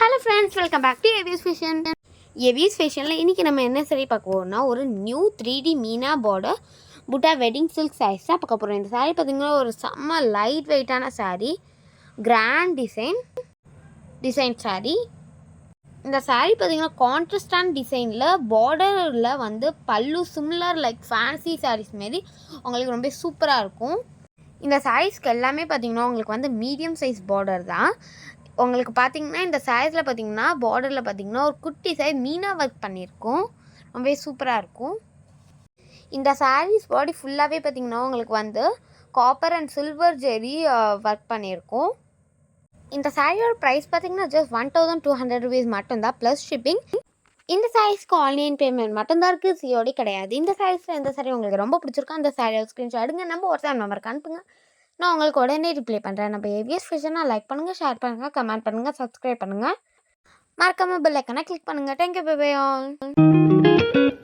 Hello friends, welcome back to AVS fashion. AVS ஃபேஷனில் இன்றைக்கி நம்ம என்ன சரி பார்க்க போகிறோம்னா, ஒரு நியூ 3D மீனா பார்டர் புட்டா வெட்டிங் சில்க் சாரீஸ் தான் பார்க்க போகிறோம். இந்த சாரீ பார்த்திங்கன்னா ஒரு செம்ம லைட் வெயிட்டான சாரீ, கிராண்ட் டிசைன் சாரீ. இந்த சாரீ பார்த்திங்கன்னா கான்ட்ராஸ்டான டிசைனில் பார்டரில் வந்து பல்லு சிமிலர் லைக் ஃபேன்சி சாரீஸ் மாரி உங்களுக்கு ரொம்ப சூப்பராக இருக்கும். இந்த சாரீஸ்க்கு எல்லாமே பார்த்திங்கன்னா உங்களுக்கு வந்து மீடியம் சைஸ் பார்டர் தான். உங்களுக்கு பார்த்திங்கன்னா இந்த சாரீஸில் பார்த்திங்கன்னா பார்டரில் பார்த்திங்கன்னா ஒரு குட்டி சைஸ் மீனா ஒர்க் பண்ணியிருக்கோம். ரொம்பவே சூப்பராக இருக்கும். இந்த சாரீஸ் பாடி ஃபுல்லாகவே பார்த்திங்கன்னா உங்களுக்கு வந்து copper and silver zari work பண்ணியிருக்கோம். இந்த சாரியோட ப்ரைஸ் பார்த்திங்கன்னா ஜஸ்ட் 1200 rupees மட்டும்தான் ப்ளஸ் ஷிப்பிங். இந்த சாரீஸ்க்கு ஆன்லைன் பேமெண்ட் மட்டும்தான் இருக்குது, சிஓடி கிடையாது. இந்த சாரீஸில் எந்த சாரீ உங்களுக்கு ரொம்ப பிடிச்சிருக்கோ அந்த சாரியோட ஸ்க்ரீன்ஷாட் எடுங்க, நம்ம வாட்ஸ்அப் நம்பருக்கு அனுப்புங்க. நான் உங்களுக்கு உடனே ரிப்ளை பண்ணுறேன். நம்ம ஏவிஎஸ் ஃபேஷனை லைக் பண்ணுங்கள், ஷேர் பண்ணுங்கள், கமெண்ட் பண்ணுங்கள், சப்ஸ்கிரைப் பண்ணுங்கள். மறக்காமல் பெல் ஐக்கானை கிளிக் பண்ணுங்கள். Thank you, bye bye all.